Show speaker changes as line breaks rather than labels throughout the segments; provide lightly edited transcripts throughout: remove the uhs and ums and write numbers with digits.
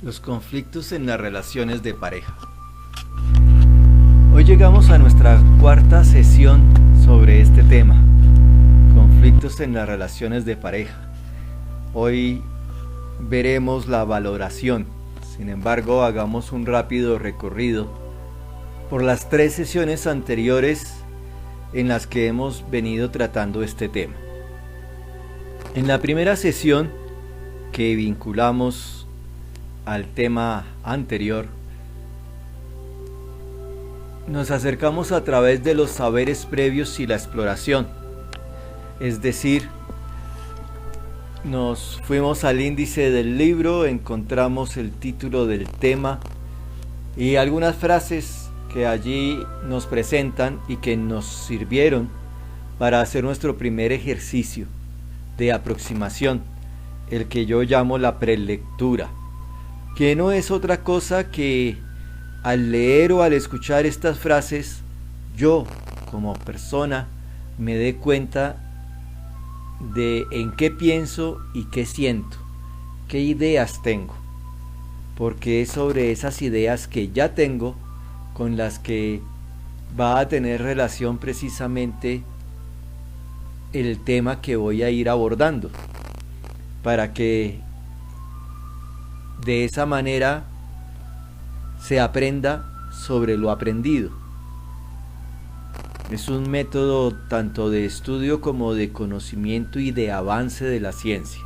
Los conflictos en las relaciones de pareja. Hoy llegamos a nuestra cuarta sesión sobre este tema, conflictos en las relaciones de pareja. Hoy veremos la valoración. Sin embargo, hagamos un rápido recorrido por las 3 sesiones anteriores en las que hemos venido tratando este tema. En la primera sesión, que vinculamos al tema anterior, nos acercamos a través de los saberes previos y la exploración, es decir, nos fuimos al índice del libro, encontramos el título del tema y algunas frases que allí nos presentan y que nos sirvieron para hacer nuestro primer ejercicio de aproximación, el que yo llamo la prelectura, que no es otra cosa que al leer o al escuchar estas frases, yo como persona me dé cuenta de en qué pienso y qué siento, qué ideas tengo, porque es sobre esas ideas que ya tengo con las que va a tener relación precisamente el tema que voy a ir abordando, para que de esa manera se aprenda sobre lo aprendido. Es un método tanto de estudio como de conocimiento y de avance de la ciencia.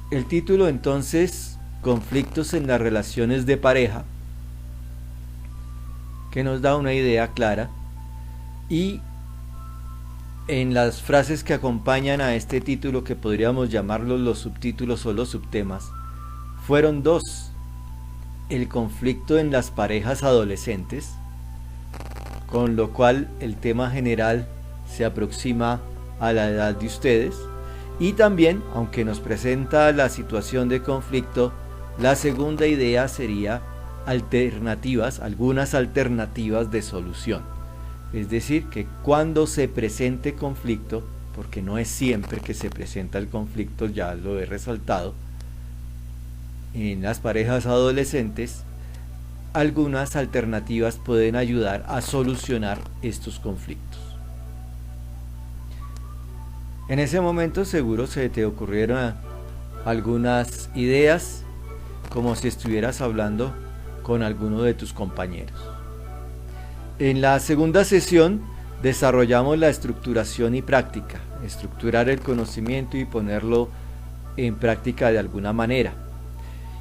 El título entonces, conflictos en las relaciones de pareja, que nos da una idea clara, y en las frases que acompañan a este título, que podríamos llamarlos los subtítulos o los subtemas, fueron 2: el conflicto en las parejas adolescentes, con lo cual el tema general se aproxima a la edad de ustedes, y también, aunque nos presenta la situación de conflicto, la segunda idea sería alternativas, algunas alternativas de solución. Es decir, que cuando se presente conflicto, porque no es siempre que se presenta el conflicto, ya lo he resaltado, en las parejas adolescentes, algunas alternativas pueden ayudar a solucionar estos conflictos. En ese momento seguro se te ocurrieron algunas ideas, como si estuvieras hablando con alguno de tus compañeros. En la segunda sesión desarrollamos la estructuración y práctica, estructurar el conocimiento y ponerlo en práctica de alguna manera.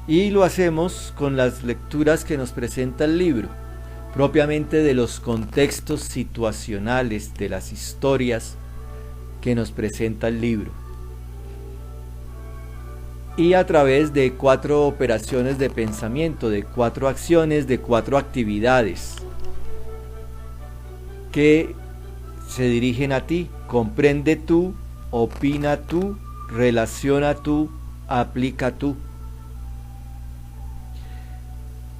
Y lo hacemos con las lecturas que nos presenta el libro, propiamente de los contextos situacionales, de las historias que nos presenta el libro. Y a través de 4 operaciones de pensamiento, de 4 acciones, de 4 actividades que se dirigen a ti: comprende tú, opina tú, relaciona tú, aplica tú.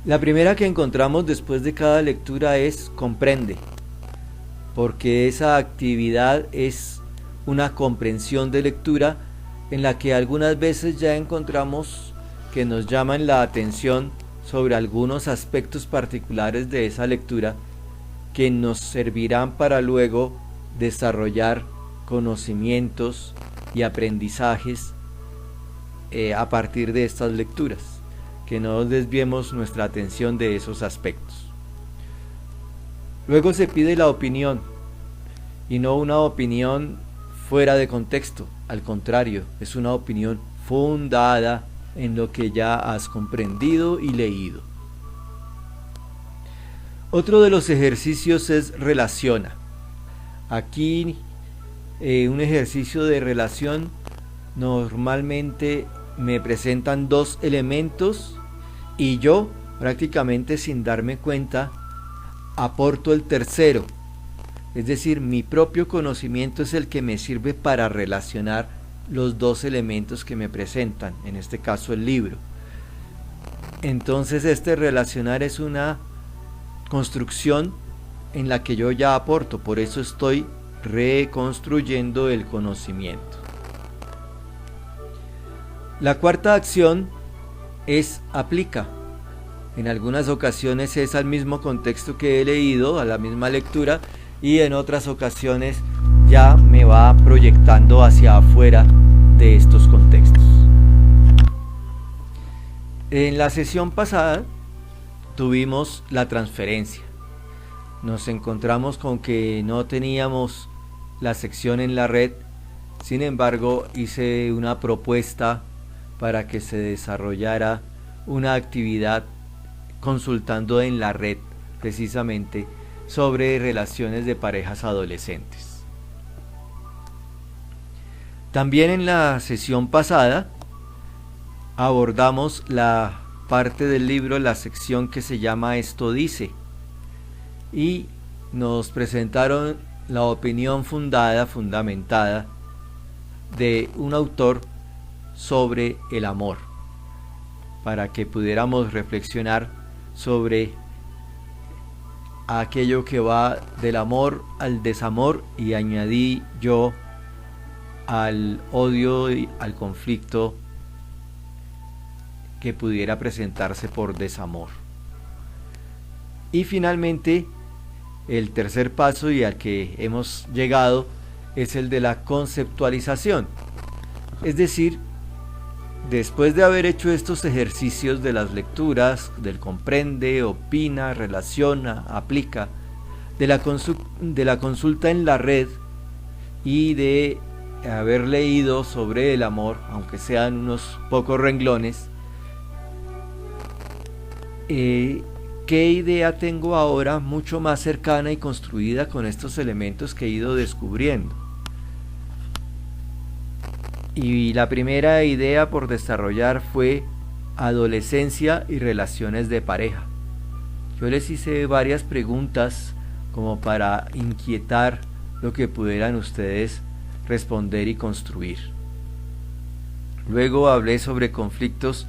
La primera que encontramos después de cada lectura es comprende, porque esa actividad es una comprensión de lectura en la que algunas veces ya encontramos que nos llaman la atención sobre algunos aspectos particulares de esa lectura que nos servirán para luego desarrollar conocimientos y aprendizajes a partir de estas lecturas, que no desviemos nuestra atención de esos aspectos. Luego se pide la opinión, y no una opinión fuera de contexto, al contrario, es una opinión fundada en lo que ya has comprendido y leído. Otro de los ejercicios es relaciona. Aquí un ejercicio de relación, normalmente me presentan 2 elementos y yo, prácticamente sin darme cuenta, aporto el tercero. Es decir, mi propio conocimiento es el que me sirve para relacionar los 2 elementos que me presentan, en este caso el libro. Entonces este relacionar es una construcción en la que yo ya aporto, por eso estoy reconstruyendo el conocimiento. La cuarta acción es aplica. En algunas ocasiones es al mismo contexto que he leído, a la misma lectura, y en otras ocasiones ya me va proyectando hacia afuera de estos contextos. En la sesión pasada tuvimos la transferencia. Nos encontramos con que no teníamos la sección en la red, sin embargo hice una propuesta para que se desarrollara una actividad consultando en la red precisamente sobre relaciones de parejas adolescentes. También en la sesión pasada abordamos la parte del libro, la sección que se llama Esto dice, y nos presentaron la opinión fundamentada de un autor sobre el amor, para que pudiéramos reflexionar sobre aquello que va del amor al desamor, y añadí yo al odio y al conflicto que pudiera presentarse por desamor. Y finalmente el tercer paso, y al que hemos llegado, es el de la conceptualización. Es decir, después de haber hecho estos ejercicios de las lecturas, del comprende, opina, relaciona, aplica, de la consulta en la red y de haber leído sobre el amor, aunque sean unos pocos renglones, ¿qué idea tengo ahora mucho más cercana y construida con estos elementos que he ido descubriendo? Y la primera idea por desarrollar fue adolescencia y relaciones de pareja. Yo les hice varias preguntas como para inquietar lo que pudieran ustedes responder y construir. Luego hablé sobre conflictos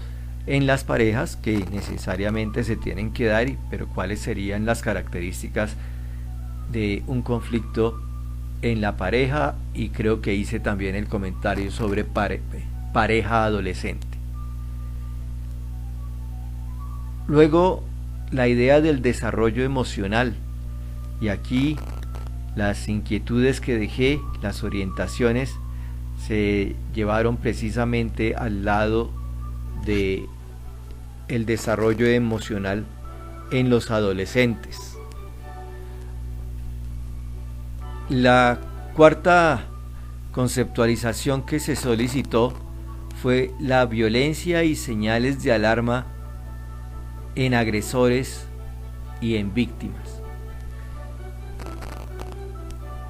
en las parejas que necesariamente se tienen que dar, pero cuáles serían las características de un conflicto en la pareja, y creo que hice también el comentario sobre pareja adolescente. Luego la idea del desarrollo emocional, y aquí las inquietudes que dejé, las orientaciones, se llevaron precisamente al lado de el desarrollo emocional en los adolescentes. La cuarta conceptualización que se solicitó fue la violencia y señales de alarma en agresores y en víctimas.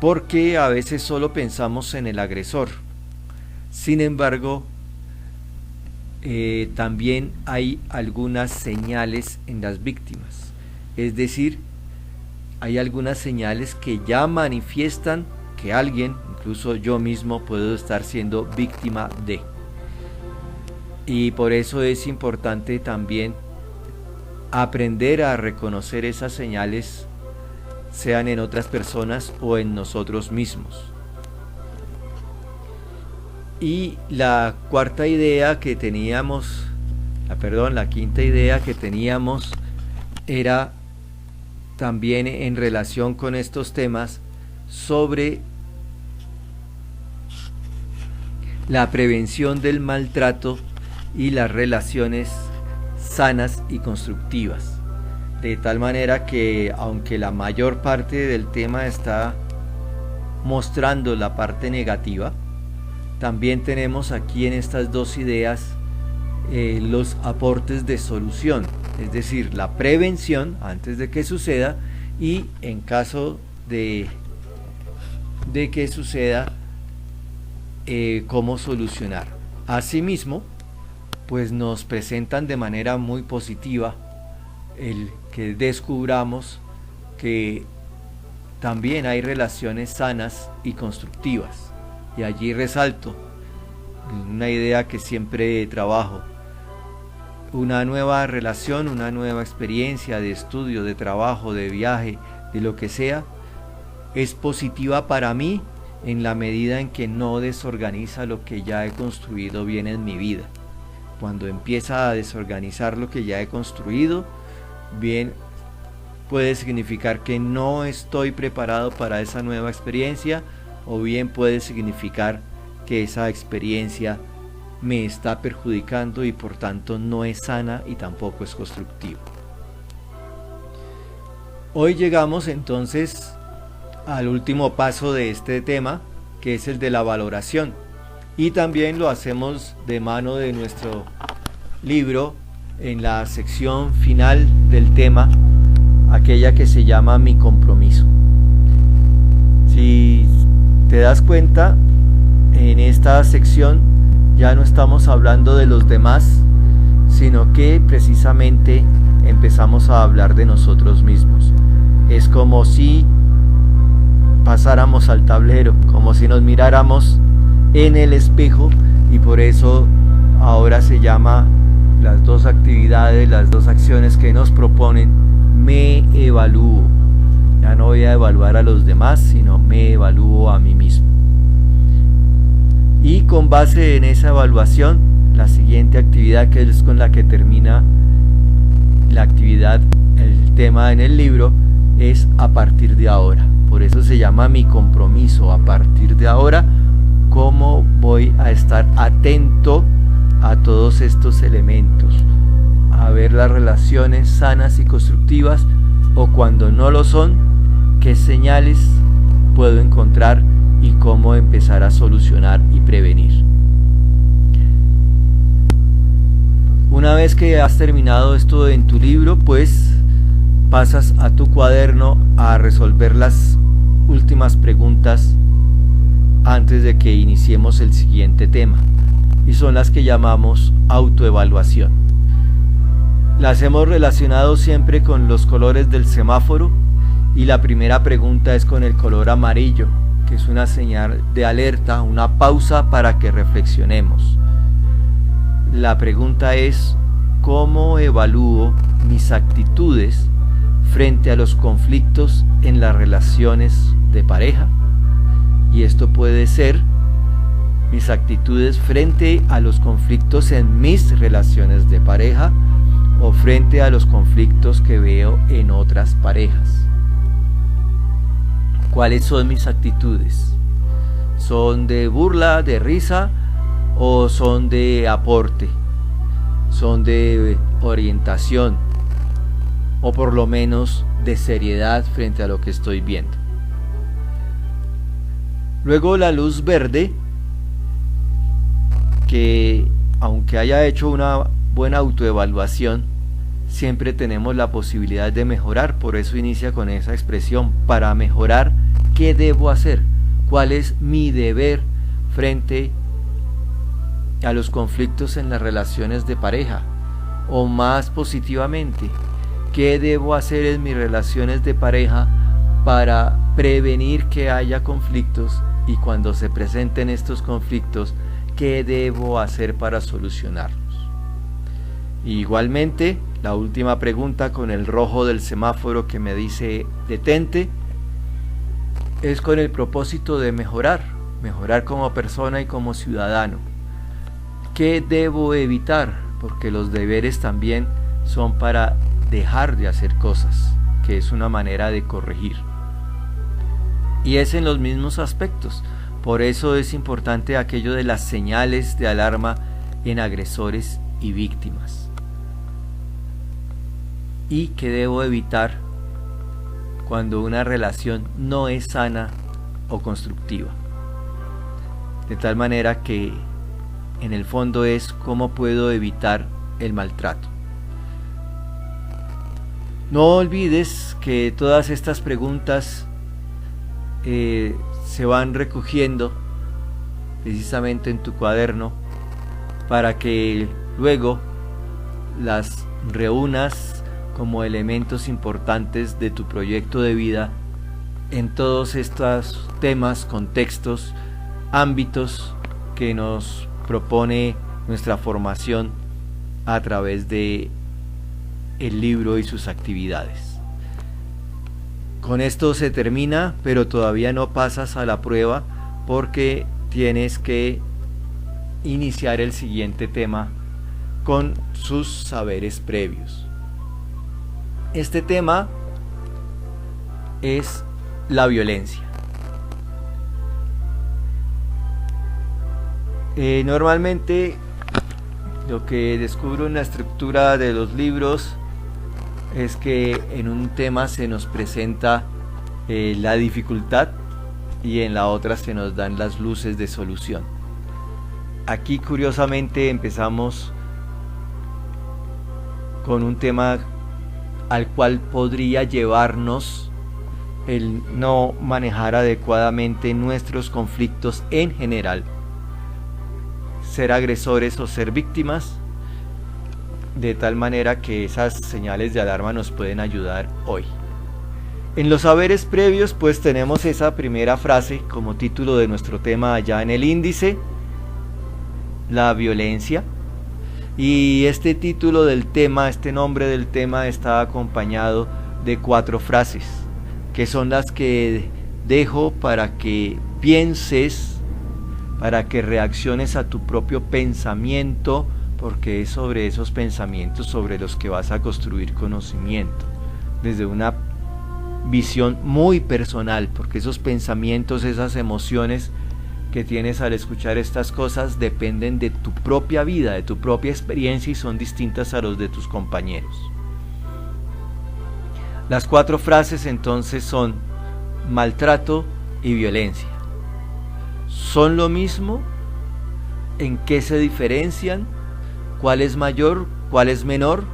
Porque a veces solo pensamos en el agresor. Sin embargo, también hay algunas señales en las víctimas. Es decir, hay algunas señales que ya manifiestan que alguien, incluso yo mismo, puedo estar siendo víctima de. Y por eso es importante también aprender a reconocer esas señales, sean en otras personas o en nosotros mismos. Y la quinta idea que teníamos era también en relación con estos temas sobre la prevención del maltrato y las relaciones sanas y constructivas, de tal manera que aunque la mayor parte del tema está mostrando la parte negativa, también tenemos aquí en estas dos ideas los aportes de solución, es decir, la prevención antes de que suceda, y en caso de que suceda, cómo solucionar. Asimismo, pues nos presentan de manera muy positiva el que descubramos que también hay relaciones sanas y constructivas. Y allí resalto una idea que siempre trabajo: una nueva relación, una nueva experiencia de estudio, de trabajo, de viaje, de lo que sea, es positiva para mí en la medida en que no desorganiza lo que ya he construido bien en mi vida. cuando empieza a desorganizar lo que ya he construido, bien puede significar que no estoy preparado para esa nueva experiencia, o bien puede significar que esa experiencia me está perjudicando y por tanto no es sana y tampoco es constructiva. Hoy llegamos entonces al último paso de este tema, que es el de la valoración, y también lo hacemos de mano de nuestro libro en la sección final del tema, aquella que se llama Mi compromiso. Si te das cuenta, en esta sección ya no estamos hablando de los demás, sino que precisamente empezamos a hablar de nosotros mismos. Es como si pasáramos al tablero, como si nos miráramos en el espejo, y por eso ahora se llama las dos actividades, las dos acciones que nos proponen: me evalúo. Ya no voy a evaluar a los demás, sino me evalúo a mí mismo. Y con base en esa evaluación, la siguiente actividad, que es con la que termina la actividad, el tema en el libro, es a partir de ahora. Por eso se llama Mi compromiso. A partir de ahora, ¿cómo voy a estar atento a todos estos elementos? A ver las relaciones sanas y constructivas, o cuando no lo son, qué señales puedo encontrar y cómo empezar a solucionar y prevenir. Una vez que has terminado esto en tu libro, pues pasas a tu cuaderno a resolver las últimas preguntas antes de que iniciemos el siguiente tema, y son las que llamamos autoevaluación. Las hemos relacionado siempre con los colores del semáforo, y la primera pregunta es con el color amarillo, que es una señal de alerta, una pausa para que reflexionemos. La pregunta es: ¿cómo evalúo mis actitudes frente a los conflictos en las relaciones de pareja? Y esto puede ser mis actitudes frente a los conflictos en mis relaciones de pareja, o frente a los conflictos que veo en otras parejas. ¿Cuáles son mis actitudes? ¿Son de burla, de risa, o son de aporte? ¿Son de orientación, o por lo menos de seriedad frente a lo que estoy viendo? Luego la luz verde, que aunque haya hecho una buena autoevaluación, siempre tenemos la posibilidad de mejorar. Por eso inicia con esa expresión: para mejorar, ¿qué debo hacer? ¿Cuál es mi deber frente a los conflictos en las relaciones de pareja? O más positivamente, ¿qué debo hacer en mis relaciones de pareja para prevenir que haya conflictos? Y cuando se presenten estos conflictos, ¿qué debo hacer para solucionarlos? Igualmente, la última pregunta con el rojo del semáforo que me dice detente, es con el propósito de mejorar como persona y como ciudadano. ¿Qué debo evitar? Porque los deberes también son para dejar de hacer cosas, que es una manera de corregir. Y es en los mismos aspectos. Por eso es importante aquello de las señales de alarma en agresores y víctimas. ¿Y qué debo evitar cuando una relación no es sana o constructiva? De tal manera que en el fondo es cómo puedo evitar el maltrato. No olvides que todas estas preguntas se van recogiendo precisamente en tu cuaderno, para que luego las reúnas como elementos importantes de tu proyecto de vida en todos estos temas, contextos, ámbitos que nos propone nuestra formación a través de el libro y sus actividades. Con esto se termina, pero todavía no pasas a la prueba, porque tienes que iniciar el siguiente tema con sus saberes previos. Este tema es la violencia. Normalmente lo que descubro en la estructura de los libros es que en un tema se nos presenta la dificultad y en la otra se nos dan las luces de solución. Aquí curiosamente empezamos con un tema al cual podría llevarnos el no manejar adecuadamente nuestros conflictos en general, ser agresores o ser víctimas, de tal manera que esas señales de alarma nos pueden ayudar hoy. En los saberes previos pues tenemos esa primera frase como título de nuestro tema allá en el índice, la violencia, y este título del tema, este nombre del tema está acompañado de 4 frases que son las que dejo para que pienses, para que reacciones a tu propio pensamiento, porque es sobre esos pensamientos sobre los que vas a construir conocimiento, desde una visión muy personal, porque esos pensamientos, esas emociones que tienes al escuchar estas cosas dependen de tu propia vida, de tu propia experiencia y son distintas a los de tus compañeros. Las 4 frases entonces son maltrato y violencia. ¿Son lo mismo? ¿En qué se diferencian? ¿Cuál es mayor? ¿Cuál es menor?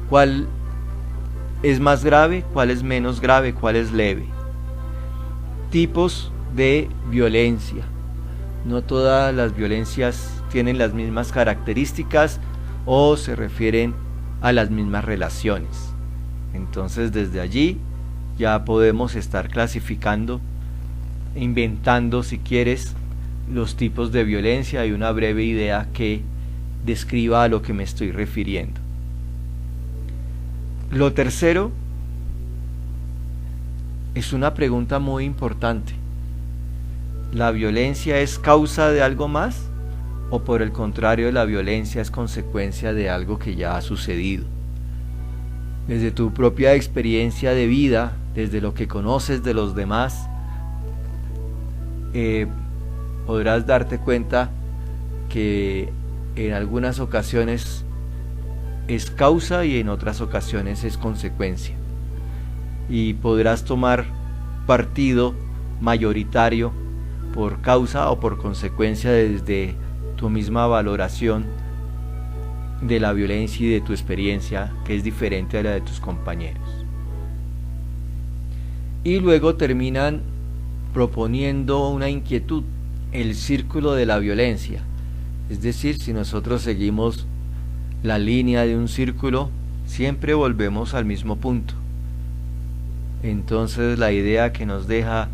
¿Cuál es más grave? ¿Cuál es menos grave? ¿Cuál es leve? Tipos de violencia. No todas las violencias tienen las mismas características o se refieren a las mismas relaciones. Entonces desde allí ya podemos estar clasificando, inventando si quieres los tipos de violencia y una breve idea que describa a lo que me estoy refiriendo. Lo tercero es una pregunta muy importante. ¿La violencia es causa de algo más? ¿O por el contrario, la violencia es consecuencia de algo que ya ha sucedido? Desde tu propia experiencia de vida, desde lo que conoces de los demás, podrás darte cuenta que en algunas ocasiones es causa y en otras ocasiones es consecuencia. Y podrás tomar partido mayoritario por causa o por consecuencia desde tu misma valoración de la violencia y de tu experiencia, que es diferente a la de tus compañeros. Y luego terminan proponiendo una inquietud, el círculo de la violencia. Es decir, si nosotros seguimos la línea de un círculo, siempre volvemos al mismo punto. Entonces la idea que nos deja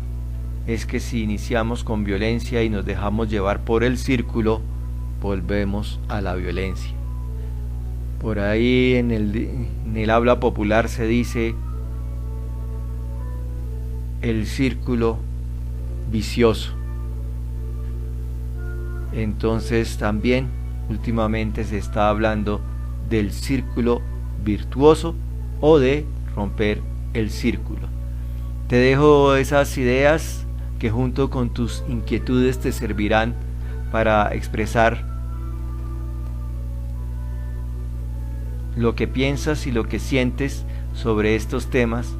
es que si iniciamos con violencia y nos dejamos llevar por el círculo, volvemos a la violencia. Por ahí en el habla popular se dice el círculo vicioso. Entonces también últimamente se está hablando del círculo virtuoso o de romper el círculo. Te dejo esas ideas que junto con tus inquietudes te servirán para expresar lo que piensas y lo que sientes sobre estos temas,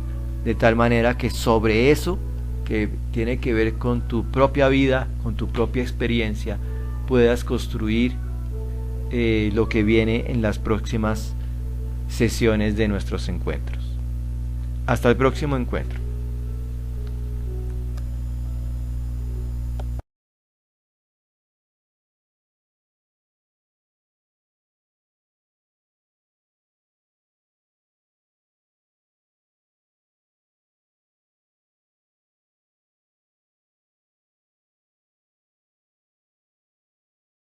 de tal manera que sobre eso que tiene que ver con tu propia vida, con tu propia experiencia, puedas construir lo que viene en las próximas sesiones de nuestros encuentros. Hasta el próximo encuentro.